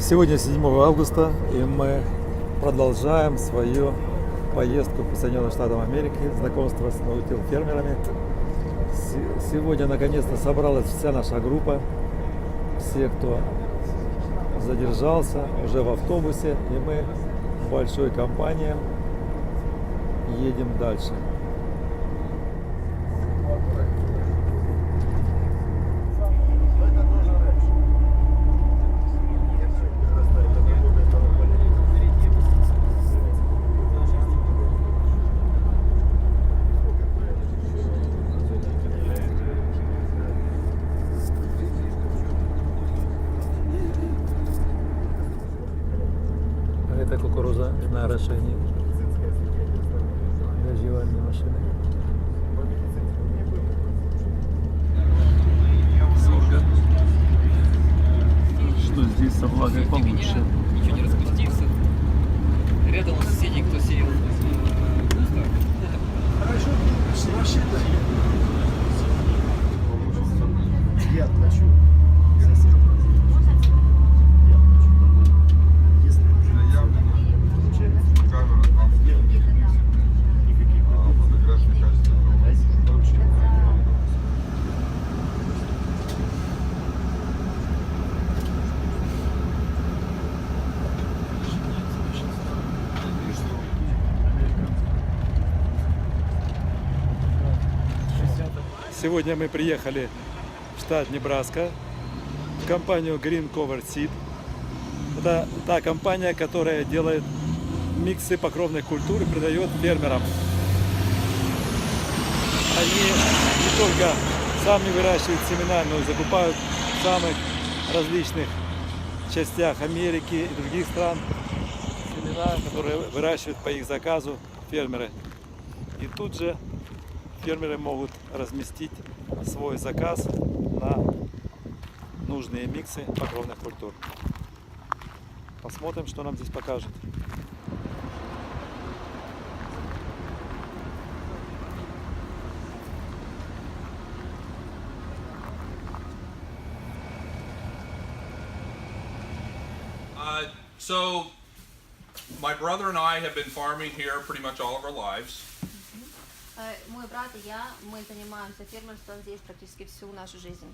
Сегодня 7 августа, и мы продолжаем свою поездку по Соединенным Штатам Америки, знакомство с наутил-фермерами. Сегодня наконец-то собралась вся наша группа, все, кто задержался, уже в автобусе, и мы в большой компании едем дальше. Это кукуруза на орошении. Дождевальные машины. Что здесь со влагой получше? Ничего не распустился. Рядом у соседей кто сеял кустар. Хорошо, машина. Я плачу. Сегодня мы приехали в штат Небраска, в компанию Seed. Это та компания, которая делает миксы покровных культур и продает фермерам. Они не только сами выращивают семена, но и закупают в самых различных частях Америки и других стран семена, которые выращивают по их заказу фермеры. И тут же фермеры могут разместить свой заказ на нужные миксы покровных культур. Посмотрим, что нам здесь покажут. So, my brother and I have been farming here pretty much all of our lives. Мой брат и я, мы занимаемся фермерством здесь практически всю нашу жизнь.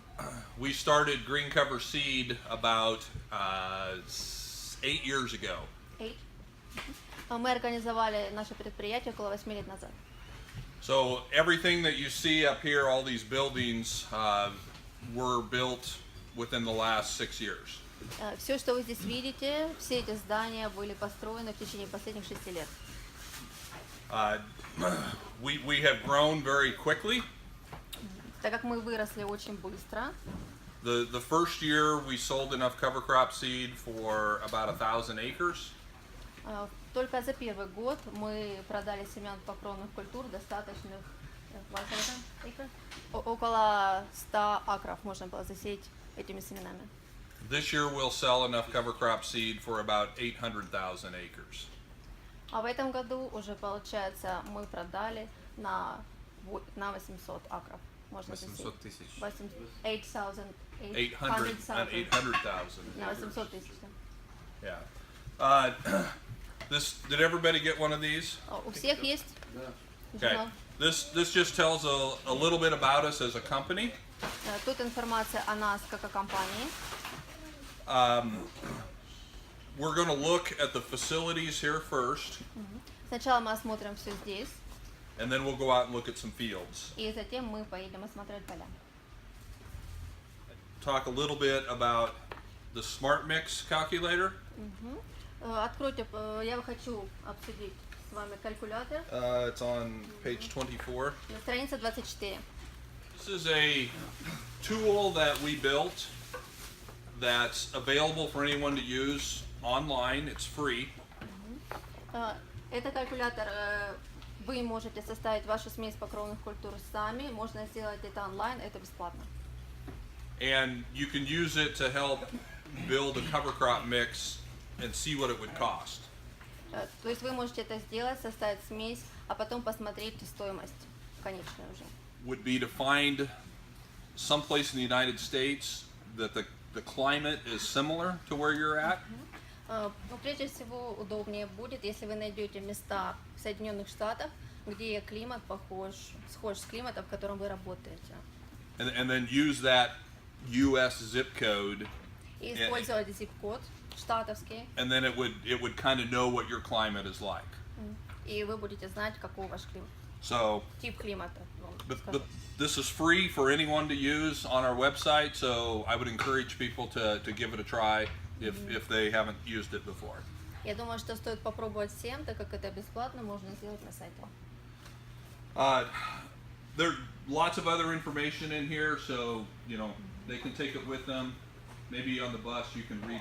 We started Green Cover Seed about 8 years ago. Мы организовали наше предприятие около 8 лет назад. So everything that you see up here, all these buildings, were built within the last 6 years. Все, что вы здесь видите, все эти здания были построены в течение последних 6 лет. We have grown very quickly. Так как мы выросли очень быстро. The first year we sold enough cover crop seed for about 1,000 acres. Только за первый год мы продали семян покровных культур достаточных около 100 акров можно было засеять этими семенами. This year we'll sell enough cover crop seed for about 800,000 acres. А в этом году уже получается мы продали на 800 акров. Можно 800 тысяч. 800,000. На 800 тысяч. Yeah. Did everybody get one of these? У всех есть? Okay. This just tells a little bit about us as a company. Тут информация о нас как о компании. We're going to look at the facilities here first. Сначала мы осмотрим все здесь. And then we'll go out and look at some fields. И затем мы поедем осмотреть поля. Talk a little bit about the Smart Mix calculator. Откройте, я хочу обсудить с вами калькулятор. It's on page 24. На странице 24. This is a tool that we built that's available for anyone to use online. It's free. Это калькулятор. Вы можете составить вашу смесь покровных культур сами. Можно сделать это онлайн. Это бесплатно. And you can use it to help build a cover crop mix and see what it would cost. То есть вы можете это сделать, составить смесь, а потом посмотреть стоимость конечную уже. Would be to find someplace in the United States that the the climate is similar to where you're at. Ну, прежде всего, удобнее будет, если вы найдете места в Соединенных Штатах, где климат схож с климатом, в котором вы работаете. And then use that U.S. zip code, И использовать zip-код штатовский, and then it would kind of know what your climate is like. и вы будете знать, какой ваш климат, So, тип климата. but this is free for anyone to use on our website, so I would encourage people to give it a try if they haven't used it before. Я думаю, что стоит попробовать всем, так как это бесплатно, можно сделать на сайте. There's lots of other information in here, so they can take it with them. Maybe on the bus you can read.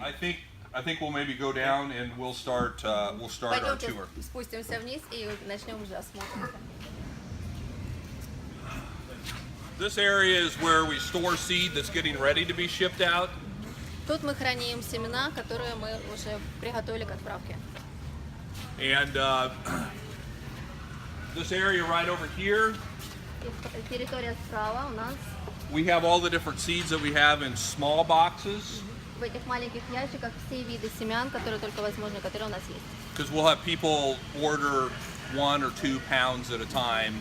I think we'll maybe go down and we'll start our Пойдемте tour. спустимся вниз и начнем уже осмотр. This area is where we store seed that's getting ready to be shipped out. Тут мы храним семена, которые мы уже приготовили к отправке. And this area right over here, И территория справа у нас we have all the different seeds that we have in small boxes, в этих маленьких ящиках все виды семян, которые только возможны, которые у нас есть. because we'll have people order 1 or 2 pounds at a time.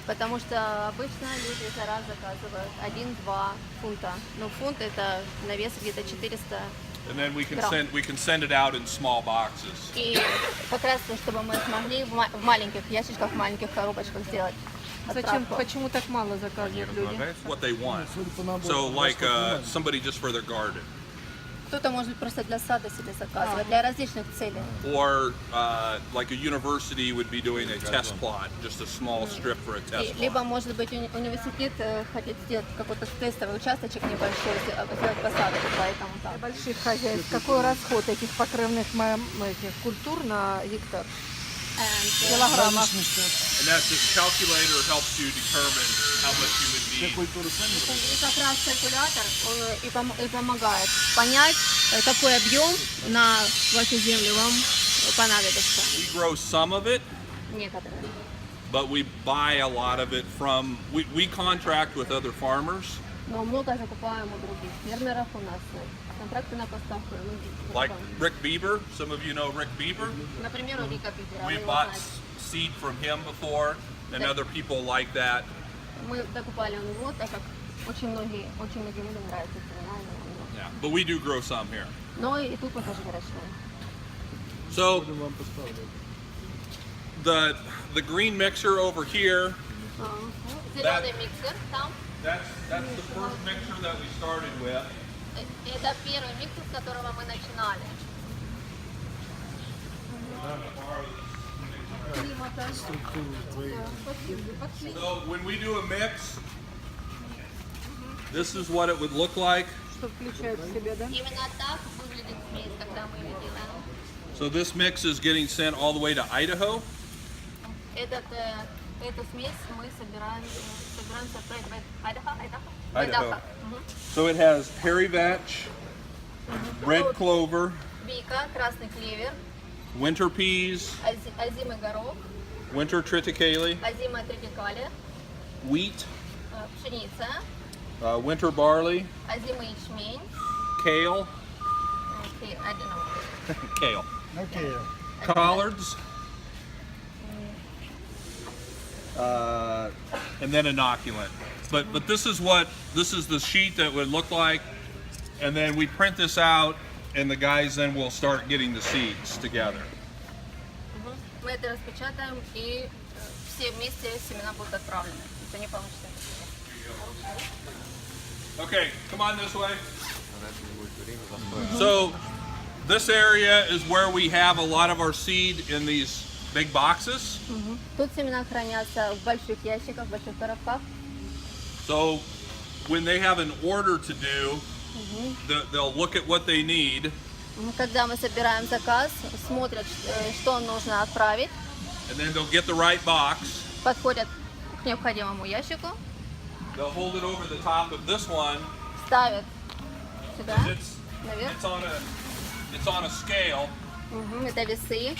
Потому что обычно люди за раз заказывают 1-2 фунта. Но фунт это на вес где-то 400. And then we Грамм. can send it out in small boxes. И как раз чтобы мы смогли в маленьких ящичках, в маленьких коробочках сделать. Зачем, отправку. почему так мало заказывают люди? What they want. So like somebody just for their garden. Кто-то может просто для сада себе заказывать, для различных целей. Or like a university would be doing a test plot, just a small strip for a test plot. Либо, может быть, университет хотит сделать какой-то тестовый участочек небольшой, сделать посадку, поэтому так. Больших хозяйств. Какой расход этих покровных этих культур на гектар? Килограммов. And that this calculator helps you determine how much you would need. И как раз калькулятор, он и помогает понять, какой объем на вашу землю вам понадобится. We grow some of it, Некоторые. but we buy a lot of it from, we contract with other farmers, Но много закупаем у других фермеров у нас. Контракты на поставку. like Rick Bieber. Some of you know Rick Bieber. Например, у Рика Бибера. We вы его bought знаете. seed from him before, and other people like that. Мы докупали у него, так как очень многим людям нравится семена. Yeah, but we do grow some here. Но и тут мы тоже выращиваем. So the green mixer over here, Зеленый миксер там. that's the first mixer that we started with. Это первый миксер, с которого мы начинали. So when we do a mix, this is what it would look like. Что включает в себя, да? Именно так выглядит смесь, когда мы ее делаем. So this mix is getting sent all the way to Idaho. Эту смесь мы собираемся отправить в Айдахо. Idaho. So it has hairy vetch, red clover, Бика, красный клевер, winter peas, озимый горох, winter triticale, озимая тритикалия, wheat, пшеница, winter barley, озимый ячмень, kale, kale, Окей. collards, and then inoculant. But this is the sheet that would look like, and then we print this out, and the guys then will start getting the seeds together. Мы это распечатаем, и все вместе семена будут отправлены. Это не получится. Okay, come on this way. So this area is where we have a lot of our seed in these big boxes. Тут семена хранятся в больших ящиках, в больших коробках. So when they have an order to do, they'll look at what they need, Когда мы собираем заказ, смотрят, что нужно отправить, and then they'll get the right box. подходят к необходимому ящику, They'll hold it over the top of this one. ставят сюда, 'Cause наверх. it's on a scale, Это весы,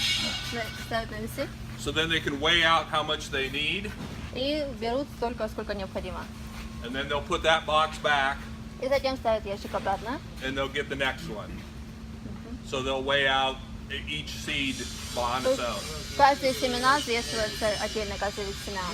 ставят на весы so then they can weigh out how much they need, и берут столько, сколько необходимо. and then they'll put that box back, И затем ставят ящик обратно. and they'll get the next one. So they'll weigh out each seed on То its есть own. каждые семена взвешиваются отдельно, каждый вид семян.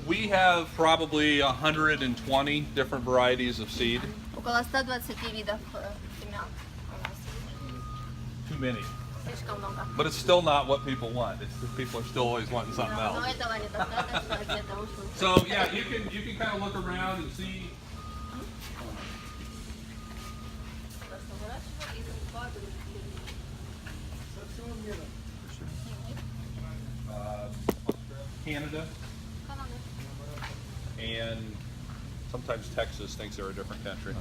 We have probably 120 different varieties of seed. Около 120 видов семян у нас. Too many. Слишком много. But it's still not what people want. People are still always wanting something Но else. этого недостаточно для того, чтобы... So yeah, you can kind of look around and see. Canada and sometimes Texas thinks they're a different country.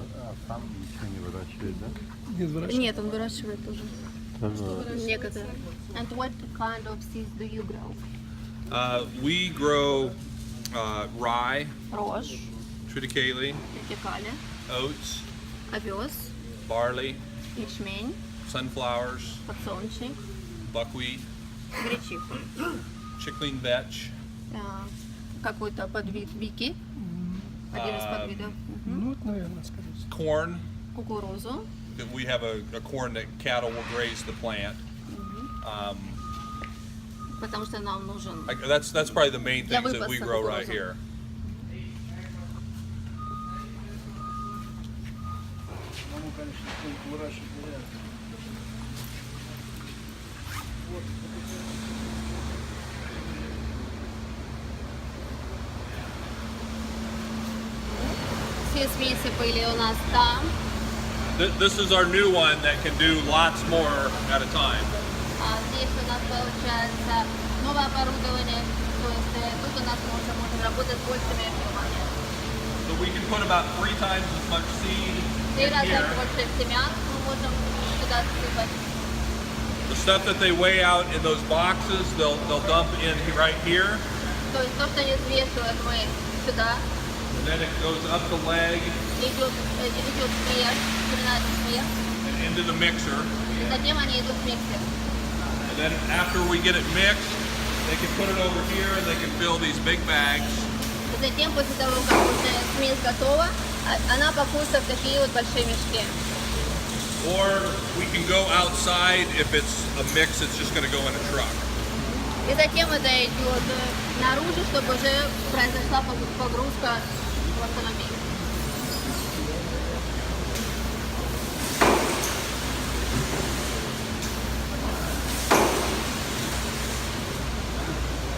Там ничего не выращивает, да? Нет, он выращивает тоже. Некоторые. And what kind of seeds do you grow? We grow rye, Рожь, triticale, вертикали, oats, овес, barley, ячмень, sunflowers, подсолнечник, buckwheat, гречиху. chickling vetch, Какой-то подвид вики. Один из подвидов. Ну, вот, наверное, скажите. corn. Кукурузу. We have a corn that cattle will graze the plant. Потому что нам нужен. That's probably the main Для things that we выпаса grow right кукурузы. here. Ну, конечно, сколько выращивать вариантов. Все смеси были у нас там. This is our new one that can do lots more at a time. А здесь у нас получается новое оборудование. То есть тут у нас можно работать с большими объемами. So we can put about 3 times as much seed 3 in раза here. больше семян мы можем сюда сыпать. The stuff that they weigh out in those boxes, they'll dump in right here, То есть то, что они взвешивают, мы сюда. and then it goes up the leg Идет вверх, семена идут вверх. and into the mixer. И затем они идут в миксер. And then after we get it mixed, they can put it over here and they can fill these big bags. И затем, после того, как уже смесь готова, она пакуется в такие вот большие мешки. Or we can go outside. If it's a mix, it's just going to go in a truck. И затем это идет наружу, чтобы уже произошла погрузка в автомобиль.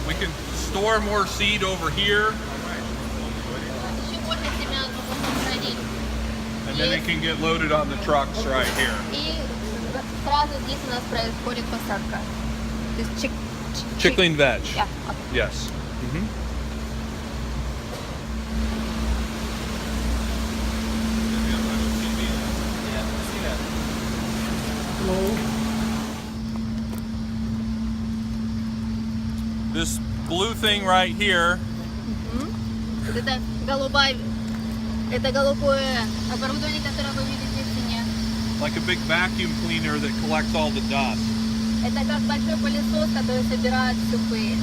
We can store more seed over here, Еще больше семян мы можем хранить. and then it can get loaded on the trucks right here. И сразу здесь у нас происходит посадка. То есть Chickling veg. Yeah. Yes. This blue thing right here Вот это голубое оборудование, которое вы видите в стене. like a big vacuum cleaner that collects all the dust. Это как большой пылесос, который собирает всю пыль.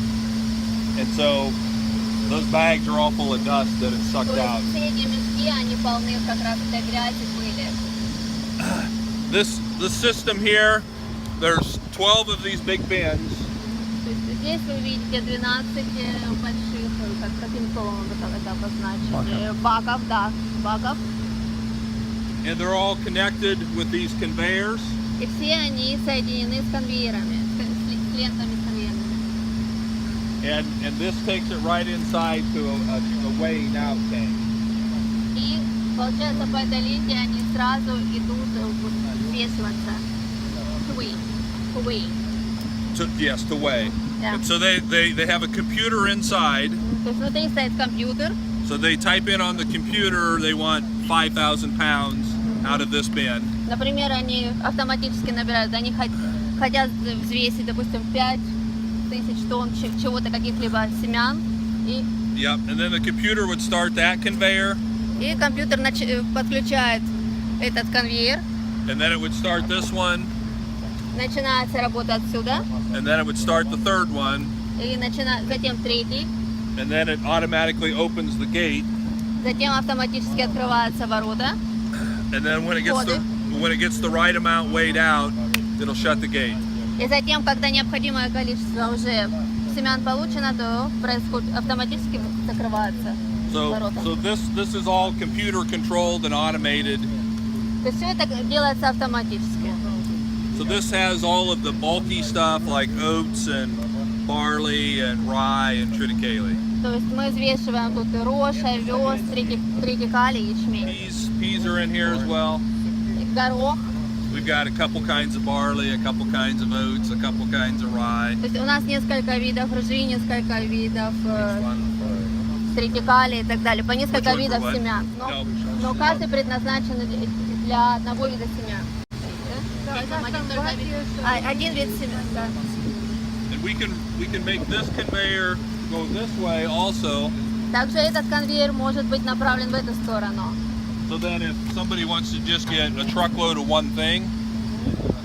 And so those bags are all full of dust that it's То sucked out. есть все эти мешки, они полны как раз этой грязи, пыли. This system here, there's 12 of these big bins. То есть здесь вы видите 12 больших, каким словом это обозначить? Баков, да, баков. And they're all connected with these conveyors. И все они соединены с конвейерами, с лентами с конвейерами. And this takes it right inside to a weighing out tank. И получается по этой ленте они сразу идут взвешиваться. To weigh. Yes, to weigh. Yeah. And so they have a computer inside. То есть внутри стоит компьютер. So they type in on the computer they want 5,000 pounds out of this bin. Например, они автоматически набирают, они хотят взвесить, допустим, 5000 тонн чего-то, каких-либо семян. И Yep. And then the computer would start that conveyor. И компьютер подключает этот конвейер. And then it would start this one. начинается работа отсюда, and then it would start the third one, и затем третий, and then it automatically opens the gate, затем автоматически открываются ворота, and then when it gets the right amount weighed out, it'll shut the gate. и затем, когда необходимое количество уже семян получено, то автоматически закрываются ворота. So this is all computer controlled and automated. То есть все это делается автоматически. So this has all of the bulky stuff like oats and barley and rye and triticale. То есть мы взвешиваем тут и рожь, овес, тритикали, ячмень. Peas are in here as well. Горох. We've got a couple kinds of barley, a couple kinds of oats, a couple kinds of rye. То есть у нас несколько видов ржи, несколько видов тритикали и так далее, по несколько видов семян. Но каждый предназначен для одного вида семян. Один вид семян, да. And we can make this conveyor go this way also. Также этот конвейер может быть направлен в эту сторону. So then if somebody wants to just get a truckload of one thing,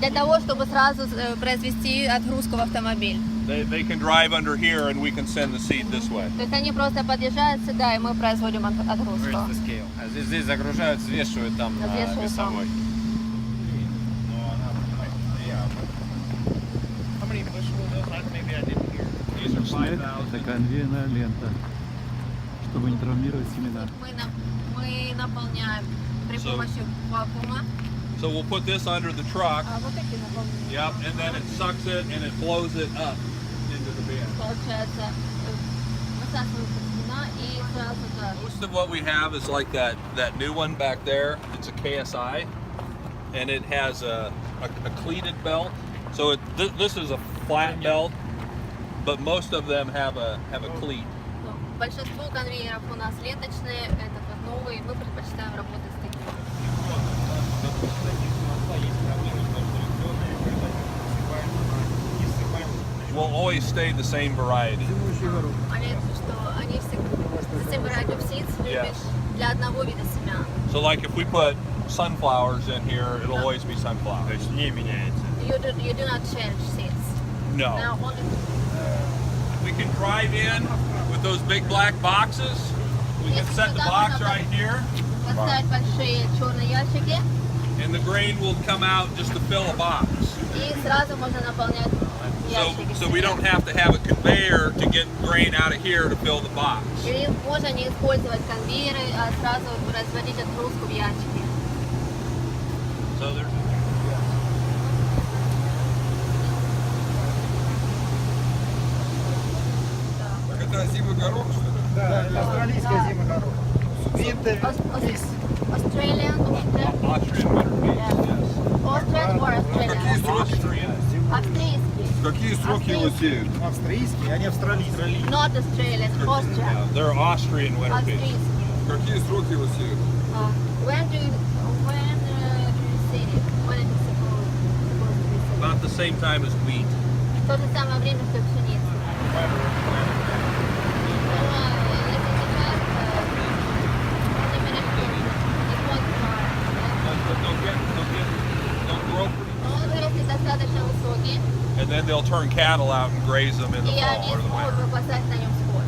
для того, чтобы сразу произвести отгрузку в автомобиль. they can drive under here and we can send the seed this way. То есть они просто подъезжают сюда, и мы производим отгрузку. Здесь загружают, взвешивают там на весовой. Снег – это конвейерная лента, чтобы не травмировать семена. Мы наполняем при помощи вакуума. So we'll put this under the truck. Вот эти наполняем. Yep, and then it sucks it and it blows it up into the bin. Получается, высасывается семена и сразу так. Most of what we have is like that new one back there. It's a KSI, and it has a cleated belt. So this is a flat belt, but most of them have a cleat. Большинство конвейеров у нас ленточные, этот вот новый, мы предпочитаем работать с таким. Will always stay the same variety. Они the same variety of seeds для одного вида семян. So like if we put sunflowers in here, it'll always be sunflower. То есть не меняется. You do not change seeds. No. Now only We can drive in with those big black boxes. We can set the box right here, поставить большие черные ящики, and the grain will come out just to fill a box. и сразу можно наполнять ящики. So we don't have to have a conveyor to get grain out of here to fill the box. И можно не использовать конвейеры, а сразу производить отгрузку в ящики. So there's Это зимой горох, что ли? Да, это австралийская зимой горох. Australian, Austrian winter beans, yes. Austrian or Какие Australian? сроки? Австрийский. Какие сроки его сеют? Австрийские, а не австралийские. Not Australian, Austrian. They're Austrian winter beans. Австрийский. Какие сроки его сеют? When do you see it? When it is supposed to be sold? About the same time as wheat. В то же самое время, что пшеница. They'll grow pretty, Он вырастет достаточно высокий, and then they'll turn cattle out and graze them in the и fall они or the смогут winter. выпасать на нем скот.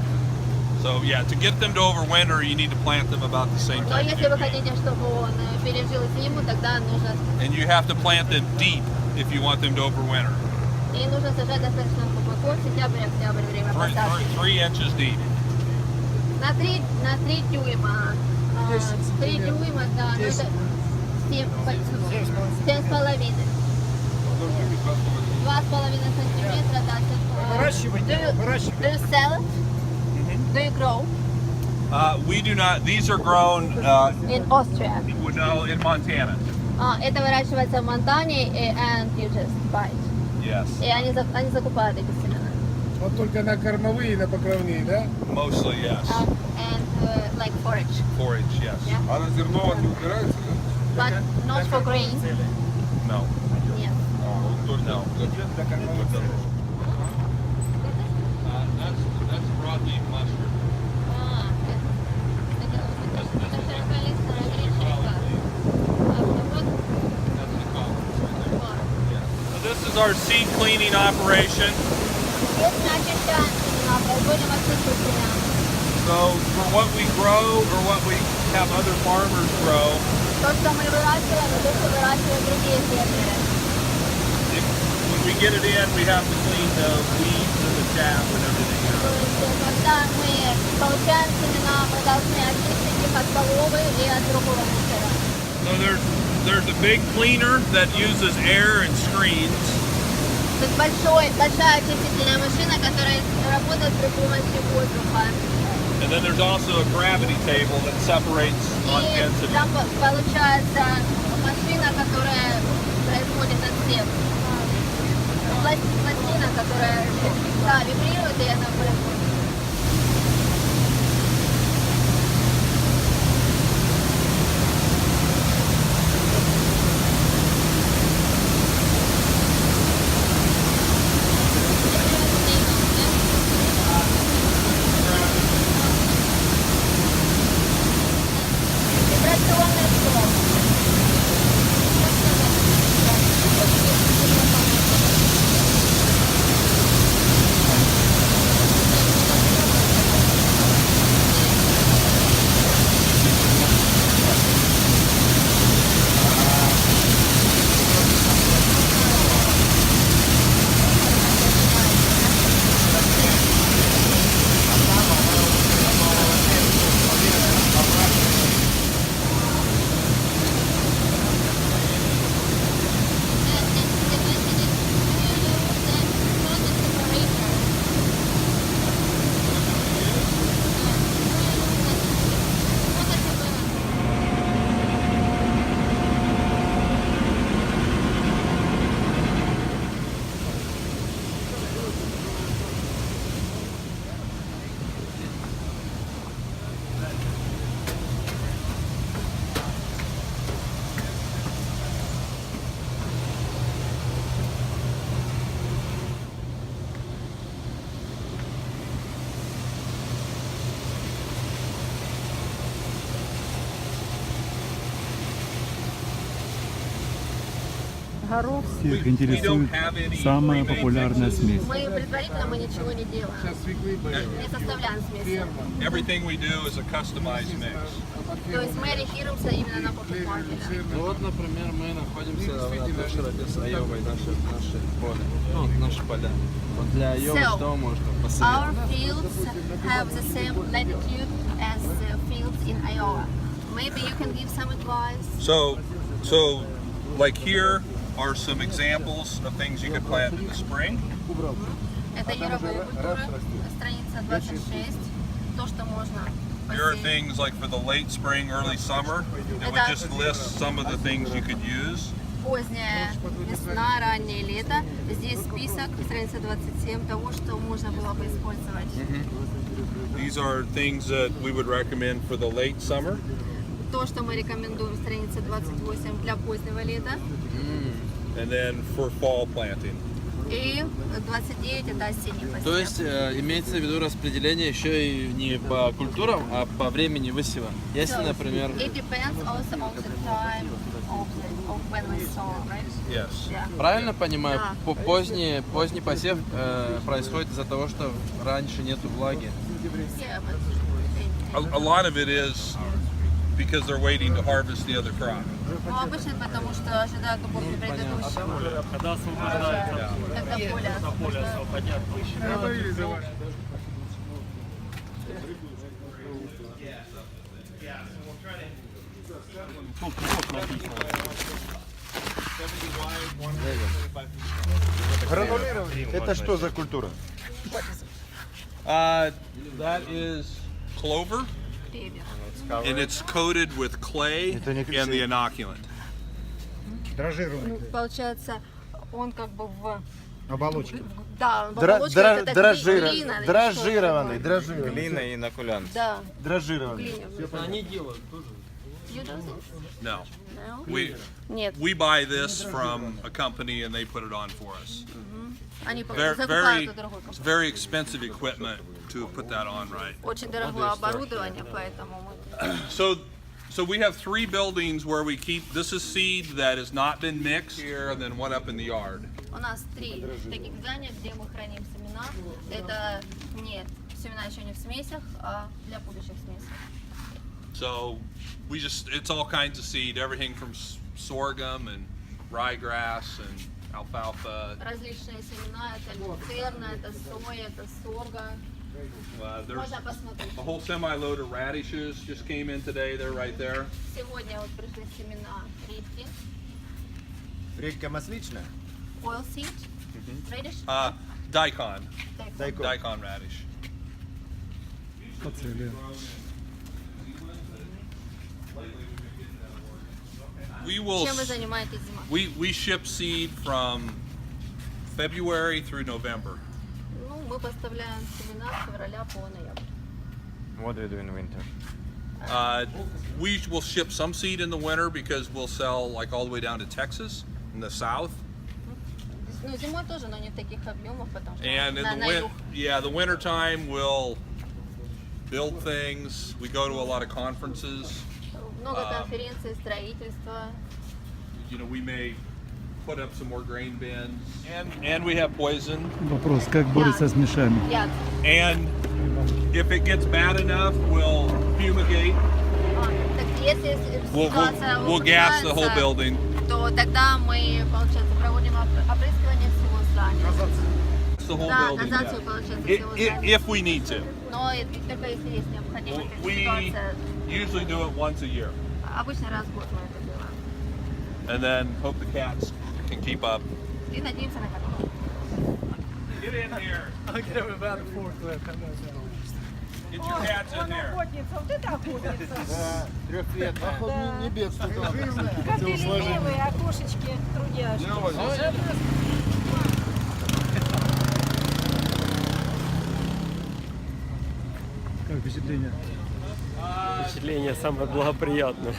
So yeah, to get them to overwinter, you need to plant them about the same Но time. если вы хотите, чтобы он пережил зиму, тогда нужно, And you have to plant them deep if you want them to overwinter. и нужно сажать достаточно глубоко, сентябрь, октябрь, время посадки. 3 inches deep. На 3 дюйма. 3 дюйма, да, ну это 7,5. 2,5 сантиметра, да. Выращивание, выращивание. Do you sell it? Do you grow? We do not. These are grown In Austria. no, in Montana. Это выращивается в Монтане, and you just buy it. Yes, И они закупают эти семена. Вот только на кормовые и на покровные, да? mostly yes. And like forage. Forage, yes. Yeah. А на зерно они убираются, да? But not for grain. No, Нет. no. That's broadleaf mustard. Это широколистная гречка. А вот That's the column right there. So this is our seed cleaning operation. Здесь мы очищаем семена, производим очистку семян. So for what we grow or what we have other farmers grow, То, что мы выращиваем, и то, что выращивают другие фермеры. when we get it in, we have to clean the weeds and the chaff and everything То else. есть, когда мы получаем семена, мы должны очистить их от половы и от другого мусора. So there's a big cleaner that uses air and screens. То есть большая очистительная машина, которая работает при помощи воздуха. And then there's also a gravity table that separates on И density. там получается машина, которая производит отсев. Пластина, которая вибрирует, и она производит. Вибрационный стол. Горох. Всех We интересует don't have any самая pre-made популярная mixes. смесь. Мы предварительно ничего не делаем. Не составляем смеси. Everything we do is a customized mix. То есть мы ориентируемся именно на покупателя. Ну вот, например, мы находимся в нашей роде с Айовой, наши поле, ну, наши поля. Вот для Айовы So, что можно Our посоветовать? fields have the same latitude as the fields in Iowa. Maybe you can give some advice. So like here are some examples of things you could plant in the spring. Это яровые культуры, страница 26. То, что можно Here are посеять. things like for the late spring, early summer. It would just list some of the things you could use. Поздняя весна, раннее лето. Здесь список, страница 27, того, что можно было бы использовать. These are things that we would recommend for the late summer. То, что мы рекомендуем, страница 28 для позднего лета. And then for fall planting. И 29 это осенний посев. То есть имеется в виду распределение еще и не по культурам, а по времени высева. Если, So, например, it depends also on the time of when we sow, right? Yes. Yeah. правильно понимаю, Да. поздний посев происходит из-за того, что раньше нету влаги. Yeah, but A lot of it is because they're waiting to harvest the other crop. ну, обычно потому, что ожидают уборки предыдущего. Когда освобождается Когда поле освободят Гранулирование. Это что за культура? That is clover, клевер. and it's coated with clay Это не and the inoculant. Дрожжирование. Ну, получается, он как бы в... Оболочки. Да, в оболочке это глина. Дрожжированный. Глина и инокулянт. Да, Дрожжированный. глина. Они делают тоже. You do this? No. No? Нет, We buy this from a company and they put it on for us. Они Very, закупают у другой it's компании. very expensive equipment to put that on right. Очень дорогое оборудование, поэтому мы... So So we have 3 buildings where we keep, this is seed that has not been mixed here, and then one up in the yard. У нас 3 таких здания, где мы храним семена. Это не семена еще не в смесях, а для будущих смесей. So we just, it's all kinds of seed, everything from sorghum and ryegrass and alfalfa. Различные семена, это люцерна, это соя, это сорга. There's Можно посмотреть. a whole semi-load of radishes just came in today, they're right there. Сегодня вот пришли семена редьки, Редька масличная? oil seed, radish, Daikon, daikon. daikon radish. Фацелия. We will, Чем вы занимаетесь зимой? we ship seed from February through November. Ну, мы поставляем семена с февраля по ноябрь. What do you do in winter? We will ship some seed in the winter because we'll sell like all the way down to Texas in the south. Ну, зимой тоже, но не в таких объемах, потому что And in на юг. the winter time we'll build things. We go to a lot of conferences. Много конференций, строительства. You know, we may put up some more grain bins. And we have poison. Вопрос, как борется с мешами? Яд. And if it gets bad enough, we'll fumigate. Так если ситуация We'll gas the whole ухудшается, building. то тогда мы, получается, проводим опрыскивание всего здания. That's the whole Да, building. газацию, получается, всего здания. If we need to. Но это только если есть необходимость. Если We ситуация, usually do it once a year. обычно раз в год мы это делаем. And then hope the cats can keep up. И надеемся на котов. Get in here. I'll get him about a forklift. I'm not Get your cats in here. Охотница, вот это охотница. Трехлетная. Не бедствует. Кобели левые, окошечки, трудяшки. Как впечатление? Впечатление самое благоприятное.